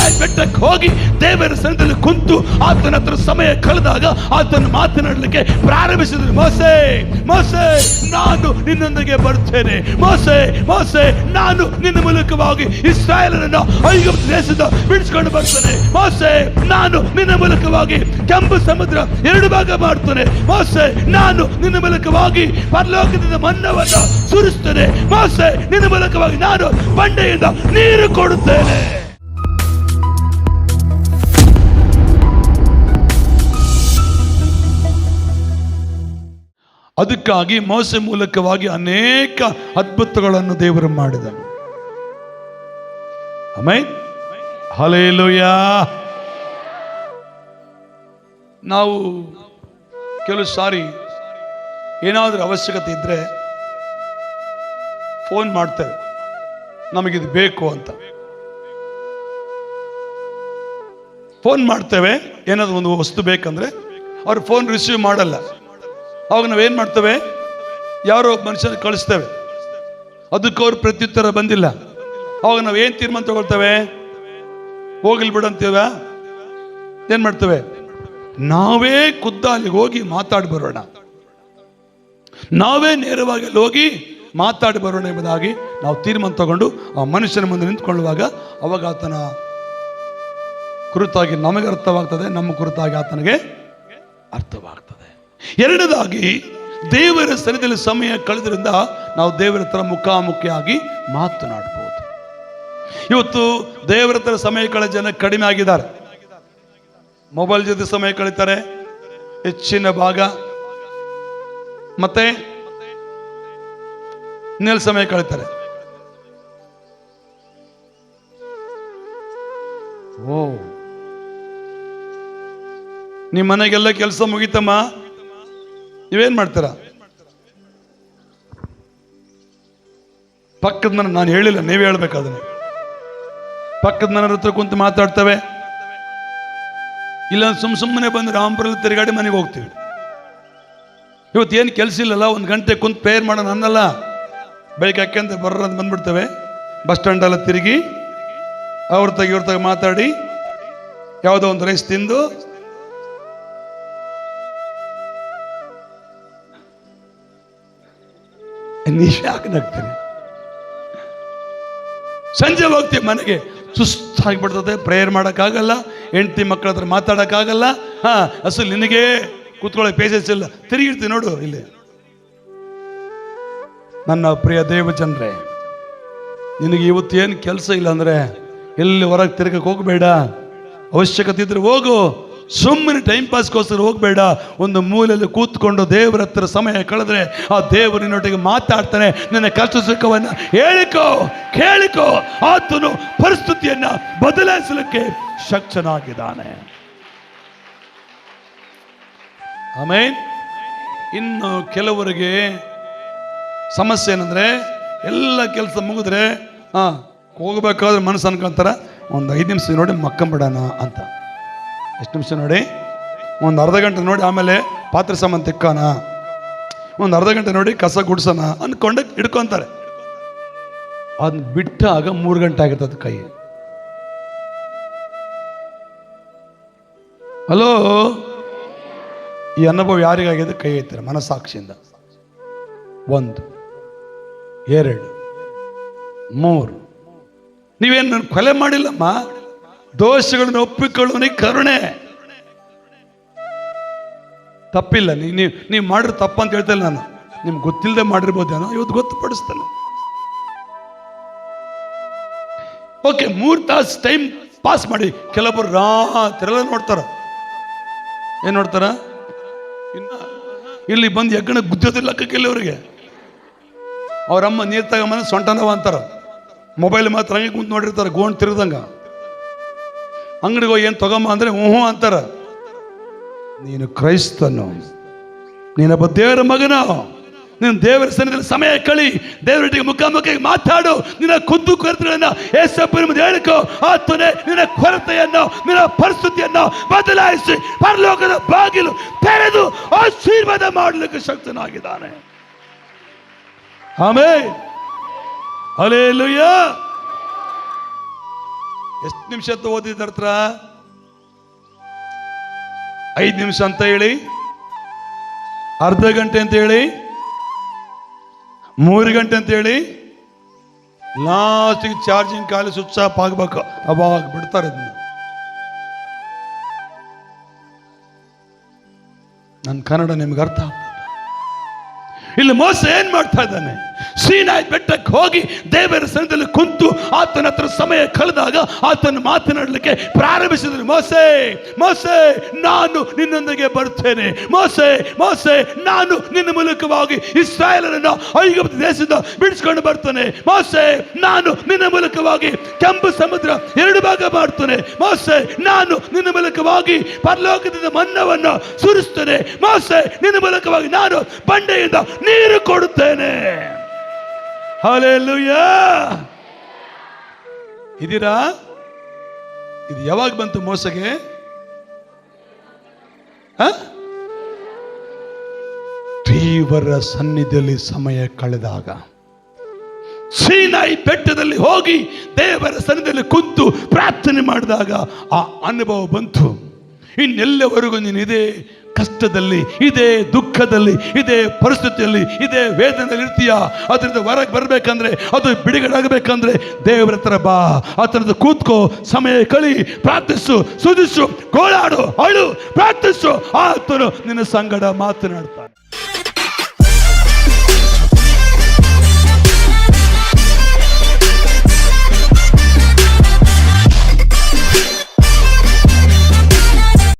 ಸೀನಾಯಿ ಬೆಟ್ಟಕ್ಕೆ ಹೋಗಿ ದೇವರ ಸನ್ನಿಧಿಯಲ್ಲಿ ಕುಂತು ಆತನ ಹತ್ರ ಸಮಯ ಕಳೆದಾಗ ಆತನ ಮಾತನಾಡಲಿಕ್ಕೆ ಪ್ರಾರಂಭಿಸಿದ್ರು. ಮೋಸೆ ಮೋಸೆ, ನಾನು ನಿನ್ನೊಂದಿಗೆ ಬರ್ತೇನೆ. ಮೋಸೆ ಮೋಸೆ, ನಾನು ನಿನ್ನ ಮೂಲಕವಾಗಿ ಇಸ್ರಾಯೇಲರನ್ನು ಐಗುಪ್ತ ದೇಶದಿಂದ ಬಿಡಿಸಿಕೊಂಡು ಬರ್ತೇನೆ. ಮೋಸೆ, ನಾನು ನಿನ್ನ ಮೂಲಕವಾಗಿ ಕೆಂಪು ಸಮುದ್ರ 2 ಭಾಗ ಮಾಡ್ತೇನೆ. ಮೋಸೆ, ನಾನು ನಿನ್ನ ಮೂಲಕವಾಗಿ ಪರಲೋಕದಿಂದ ಮನ್ನವನ್ನು ಸುರಿಸ್ತೇನೆ. ಮೋಸೆ, ನಿನ್ನ ಮೂಲಕವಾಗಿ ನಾನು ಬಂಡೆಯಿಂದ ನೀರು ಕೊಡುತ್ತೇನೆ. ಅದಕ್ಕಾಗಿ ಮೋಸೆ ಮೂಲಕವಾಗಿ ಅನೇಕ ಅದ್ಭುತಗಳನ್ನು ದೇವರು ಮಾಡಿದನು. Amen, hallelujah. ನಾವು ಕೆಲವು ಸಾರಿ ಏನಾದರೂ ಅವಶ್ಯಕತೆ ಇದ್ರೆ ಫೋನ್ ಮಾಡ್ತೇವೆ, ನಮಗಿದು ಬೇಕು ಅಂತ ಫೋನ್ ಮಾಡ್ತೇವೆ. ಏನಾದರೂ ಒಂದು ವಸ್ತು ಬೇಕಂದ್ರೆ ಅವ್ರು ಫೋನ್ ರಿಸೀವ್ ಮಾಡಲ್ಲ. ಅವಾಗ ನಾವೇನು ಮಾಡ್ತೇವೆ, ಯಾರೋ ಮನುಷ್ಯನ ಕಳಿಸ್ತೇವೆ, ಅದಕ್ಕೆ ಅವ್ರು ಪ್ರತ್ಯುತ್ತರ ಬಂದಿಲ್ಲ. ಅವಾಗ ನಾವೇನು ತೀರ್ಮಾನ ತಗೊಳ್ತೇವೆ, ಹೋಗ್ಲಿ ಬಿಡಂತೀವ. ಏನು ಮಾಡ್ತೇವೆ, ನಾವೇ ಖುದ್ದಾಲಿಗೆ ಹೋಗಿ ಮಾತಾಡಿ ಬರೋಣ, ನಾವೇ ನೇರವಾಗಿ ಅಲ್ಲಿ ಹೋಗಿ ಮಾತಾಡಿ ಬರೋಣ ಎಂಬುದಾಗಿ ನಾವು ತೀರ್ಮಾನ ತಗೊಂಡು ಆ ಮನುಷ್ಯನ ಮುಂದೆ ನಿಂತ್ಕೊಳ್ಳುವಾಗ ಅವಾಗ ಆತನ ಕುರಿತಾಗಿ ನಮಗೆ ಅರ್ಥವಾಗ್ತದೆ, ನಮ್ಮ ಕುರಿತಾಗಿ ಆತನಿಗೆ ಅರ್ಥವಾಗ್ತದೆ. ಎರಡನೇದಾಗಿ, ದೇವರ ಸನ್ನಿಧಿಯಲ್ಲಿ ಸಮಯ ಕಳೆದ್ರಿಂದ ನಾವು ದೇವರ ಹತ್ರ ಮುಖಾಮುಖಿಯಾಗಿ ಮಾತನಾಡಬಹುದು. ಇವತ್ತು ದೇವರ ಹತ್ರ ಸಮಯ ಕಳೆದ ಜನ ಕಡಿಮೆ ಆಗಿದ್ದಾರೆ. ಮೊಬೈಲ್ ಜೊತೆ ಸಮಯ ಕಳೀತಾರೆ ಹೆಚ್ಚಿನ ಭಾಗ, ಮತ್ತೆ ಇನ್ನೆಲ್ಲಿ ಸಮಯ ಕಳೀತಾರೆ. ಓ, ನಿಮ್ಮ ಮನೆಗೆಲ್ಲ ಕೆಲಸ ಮುಗಿತಮ್ಮ, ನೀವೇನ್ ಮಾಡ್ತೀರ? ಪಕ್ಕದ ಮನೆ, ನಾನು ಹೇಳಿಲ್ಲ, ನೀವೇ ಹೇಳ್ಬೇಕಾದ್ರೆ, ಪಕ್ಕದ ಮನೆಯವ್ರ ಹತ್ರ ಕುಂತು ಮಾತಾಡ್ತೇವೆ. ಇಲ್ಲ ಸುಮ್ಮನೆ ಬಂದು ರಾಮಪುರಲ್ಲಿ ತಿರುಗಾಡಿ ಮನೆಗೆ ಹೋಗ್ತೀವಿ. ಇವತ್ತು ಏನು ಕೆಲಸ ಇಲ್ಲಲ್ಲ, 1 ಗಂಟೆ ಕುಂತು ಪ್ರೇಯರ್ ಮಾಡೋಣ ಅನ್ನಲ್ಲ, ಬೆಳಗ್ಗೆ ಹಾಕ್ಯಂತ ಬರ್ರಂತ ಬಂದ್ಬಿಡ್ತೇವೆ. ಬಸ್ ಸ್ಟ್ಯಾಂಡೆಲ್ಲ ತಿರುಗಿ ಅವ್ರ ಇವ್ರ ಮಾತಾಡಿ ಯಾವುದೋ ಒಂದು ರೈಸ್ ತಿಂದು ನೀವ್ ಯಾಕೆ ನಗ್ತೀರಿ? ಸಂಜೆ ಹೋಗ್ತೀವಿ ಮನೆಗೆ, ಸುಸ್ತಾಗಿಬಿಡ್ತದೆ, ಪ್ರೇಯರ್ ಮಾಡೋಕ್ಕಾಗಲ್ಲ, ಹೆಂಡತಿ ಮಕ್ಕಳ ಹತ್ರ ಮಾತಾಡೋಕ್ಕಾಗಲ್ಲ. ಅಸಲು ನಿನಗೆ ಕೂತ್ಕೊಳ್ಳೋ ಪೇಷನ್ಸ್ ಇಲ್ಲ, ತಿರುಗಿರ್ತೀವಿ ನೋಡು ಇಲ್ಲಿ. ನನ್ನ ಪ್ರಿಯ ದೇವ ಜನರೇ, ನಿನಗೆ ಇವತ್ತು ಏನು ಕೆಲಸ ಇಲ್ಲ ಅಂದರೆ ಎಲ್ಲಿ ಹೊರಗೆ ತಿರುಗಕ್ಕೆ ಹೋಗಬೇಡ. ಅವಶ್ಯಕತೆ ಇದ್ರೆ ಹೋಗು, ಸುಮ್ಮನೆ ಟೈಮ್ ಪಾಸ್ಗೋಸ್ಕರ ಹೋಗಬೇಡ. ಒಂದು ಮೂಲೆಯಲ್ಲಿ ಕೂತ್ಕೊಂಡು ದೇವರ ಹತ್ರ ಸಮಯ ಕಳೆದ್ರೆ ಆ ದೇವರಿನೊಟ್ಟಿಗೆ ಮಾತಾಡ್ತಾನೆ. ನಿನ್ನ ಕಷ್ಟ ಸುಖವನ್ನು ಹೇಳಿಕೋ, ಕೇಳಿಕೋ. ಆತನು ಪರಿಸ್ಥಿತಿಯನ್ನ ಬದಲಾಯಿಸಲಿಕ್ಕೆ ಶಕ್ತನಾಗಿದ್ದಾನೆ. ಆಮೇನ್. ಇನ್ನು ಕೆಲವರಿಗೆ ಸಮಸ್ಯೆ ಏನಂದ್ರೆ, ಎಲ್ಲ ಕೆಲಸ ಮುಗಿದ್ರೆ ಹೋಗ್ಬೇಕಾದ್ರೆ ಮನಸ್ಸು ಅನ್ಕೊಂತಾರ, ಒಂದು 5 ನಿಮಿಷ ನೋಡಿ ಮಕ್ಕಂಬಿಡೋಣ ಅಂತ. ಎಷ್ಟು ನಿಮಿಷ ನೋಡಿ, ಒಂದು ಅರ್ಧ ಗಂಟೆ ನೋಡಿ, ಆಮೇಲೆ ಪಾತ್ರೆ ಸಾಮಾನು ತಿಕ್ಕೋಣ, ಒಂದು ಅರ್ಧ ಗಂಟೆ ನೋಡಿ ಕಸ ಗುಡ್ಸೋಣ ಅಂದ್ಕೊಂಡೆ ಹಿಡ್ಕೊಂತಾರೆ. ಅದನ್ನ ಬಿಟ್ಟಾಗ 3 ಗಂಟೆ ಆಗಿರ್ತದೆ ಕೈ. ಹಲೋ, ಈ ಅನುಭವ ಯಾರಿಗಾಗಿದೆ? ಕೈ ಎತ್ತಾರೆ ಮನಸ್ಸಾಕ್ಷಿಯಿಂದ. 1, 2, 3. ನೀವೇನು ನನ್ನ ಕೊಲೆ ಮಾಡಿಲ್ಲಮ್ಮ, ದೋಷಗಳನ್ನು ಒಪ್ಪಿಕೊಳ್ಳುವನಿಗೆ ಕರುಣೆ. ತಪ್ಪಿಲ್ಲ, ನೀವು ಮಾಡಿರೋ ತಪ್ಪು ಅಂತ ಹೇಳ್ತಾ ಇಲ್ಲ ನಾನು, ನಿಮ್ಗೆ ಗೊತ್ತಿಲ್ಲದೆ ಮಾಡಿರ್ಬೋದೇನೋ, ಇವತ್ತು ಗೊತ್ತುಪಡಿಸ್ತಾನೆ. ಓಕೆ, 3 ತಾಸು ಟೈಮ್ ಪಾಸ್ ಮಾಡಿ. ಕೆಲವೊಬ್ಬರು ರಾತ್ರೆಲ್ಲ ನೋಡ್ತಾರ. ಏನ್ ನೋಡ್ತಾರ? ಇನ್ನ ಇಲ್ಲಿ ಬಂದು ಹೆಗ್ಗಣ ಗುದ್ದೋದಿಲ್ಲ ಕೆಲವರಿಗೆ. ಅವರಮ್ಮ ನೀರು ತಗೊಂಬಂದು ಸೊಂಟನವ ಅಂತಾರ. ಮೊಬೈಲ್ ಮಾತ್ರ ಹಂಗೆ ಕುಂತು ನೋಡಿರ್ತಾರೆ, ಗೋಣ್ ತಿರ್ದಂಗ. ಅಂಗಡಿಗೆ ಹೋಗಿ ಏನು ತಗೊಂಬ ಅಂದ್ರೆ ಹ್ಞೂ ಅಂತಾರ. ನೀನು ಕ್ರೈಸ್ತನು, ನೀನೊಬ್ಬ ದೇವರ ಮಗನ, ನೀನು ದೇವರ ಸನ್ನಿಧಿಯಲ್ಲಿ ಸಮಯ ಕಳಿ, ದೇವರೊಟ್ಟಿಗೆ ಮುಖಾಮುಖಿ ಮಾತಾಡು. ನಿನ್ನ ಕುಂದು ಕೊರತೆಗಳನ್ನ ಯೇಸಪ್ಪನ ಮುಂದೆ ಹೇಳಿಕೋ. ಆತನೇ ನಿನ್ನ ಕೊರತೆಯನ್ನು, ನಿನ್ನ ಪರಿಸ್ಥಿತಿಯನ್ನು ಬದಲಾಯಿಸಿ ಪರಲೋಕದ ಬಾಗಿಲು ತೆರೆದು ಆಶೀರ್ವಾದ ಮಾಡಲಿಕ್ಕೆ ಶಕ್ತನಾಗಿದ್ದಾನೆ. Amen, hallelujah. ಎಷ್ಟು ನಿಮಿಷ ಅಂತ ಓದಿದ್ರ 5 ನಿಮಿಷ ಅಂತ ಹೇಳಿ, ಅರ್ಧ ಗಂಟೆ ಅಂತ ಹೇಳಿ, 3 ಗಂಟೆ ಅಂತ ಹೇಳಿ, ಲಾಸ್ಟಿಗೆ ಚಾರ್ಜಿಂಗ್ ಖಾಲಿ ಸ್ವಿಚ್ ಆಫ್ ಆಗ್ಬೇಕು, ಅವಾಗ ಬಿಡ್ತಾರೆ ಇದನ್ನ. ನನ್ನ ಕನ್ನಡ ನಿಮ್ಗೆ ಅರ್ಥ ಆಗ್ತದೆ. ಇಲ್ಲಿ ಮೋಸ ಏನ್ ಮಾಡ್ತಾ ಇದ್ದಾನೆ? ಸೀನಾಯಿ ಬೆಟ್ಟಕ್ಕೆ ಹೋಗಿ ದೇವರ ಸನ್ನಿಧಿಯಲ್ಲಿ ಕುಂತು ಆತನ ಹತ್ರ ಸಮಯ ಕಳೆದಾಗ ಆತನ ಮಾತನಾಡಲಿಕ್ಕೆ ಪ್ರಾರಂಭಿಸಿದ್ರು. ಮೋಸೆ ಮೋಸೆ, ನಾನು ನಿನ್ನೊಂದಿಗೆ ಬರ್ತೇನೆ. ಮೋಸೆ ಮೋಸೆ, ನಾನು ನಿನ್ನ ಮೂಲಕವಾಗಿ ಇಸ್ರಾಯೇಲರನ್ನು ಐಗುಪ್ತ ದೇಶದಿಂದ ಬಿಡಿಸ್ಕೊಂಡು ಬರ್ತೇನೆ. ಮೋಸೆ, ನಾನು ನಿನ್ನ ಮೂಲಕವಾಗಿ ಕೆಂಪು ಸಮುದ್ರ 2 ಭಾಗ ಮಾಡ್ತೇನೆ. ಮೋಸೆ, ನಾನು ನಿನ್ನ ಮೂಲಕವಾಗಿ ಪರಲೋಕದಿಂದ ಮನ್ನವನ್ನು ಸುರಿಸ್ತೇನೆ. ಮೋಸೆ, ನಿನ್ನ ಮೂಲಕವಾಗಿ ನಾನು ಬಂಡೆಯಿಂದ ನೀರು ಕೊಡುತ್ತೇನೆ. ಹಲ್ಲೆಲೂಯಾ. ಇದೀರಾ? ಇದು ಯಾವಾಗ ಬಂತು ಮೋಸಗೆ? ದೇವರ ಸನ್ನಿಧಿಯಲ್ಲಿ ಸಮಯ ಕಳೆದಾಗ, ಸೀನಾಯಿ ಬೆಟ್ಟದಲ್ಲಿ ಹೋಗಿ ದೇವರ ಸನ್ನಿಧಿಯಲ್ಲಿ ಕುಂತು ಪ್ರಾರ್ಥನೆ ಮಾಡಿದಾಗ ಆ ಅನುಭವ ಬಂತು. ಇನ್ನೆಲ್ಲವರೆಗೂ ನೀನು ಇದೇ ಕಷ್ಟದಲ್ಲಿ, ಇದೇ ದುಃಖದಲ್ಲಿ, ಇದೇ ಪರಿಸ್ಥಿತಿಯಲ್ಲಿ, ಇದೇ ವೇದನೆಯಲ್ಲಿ ಇರ್ತೀಯ. ಅದರಿಂದ ಹೊರಗೆ ಬರಬೇಕಂದ್ರೆ, ಅದು ಬಿಡುಗಡೆ ಆಗಬೇಕಂದ್ರೆ ದೇವರ ಹತ್ರ ಬಾ, ಅದರಿಂದ ಕೂತ್ಕೋ, ಸಮಯ ಕಳಿ, ಪ್ರಾರ್ಥಿಸು, ಸುಧಿಸು, ಗೋಳಾಡು, ಅಳು, ಪ್ರಾರ್ಥಿಸು. ಆತನು ನಿನ್ನ ಸಂಗಡ ಮಾತನಾಡ್ತಾನೆ.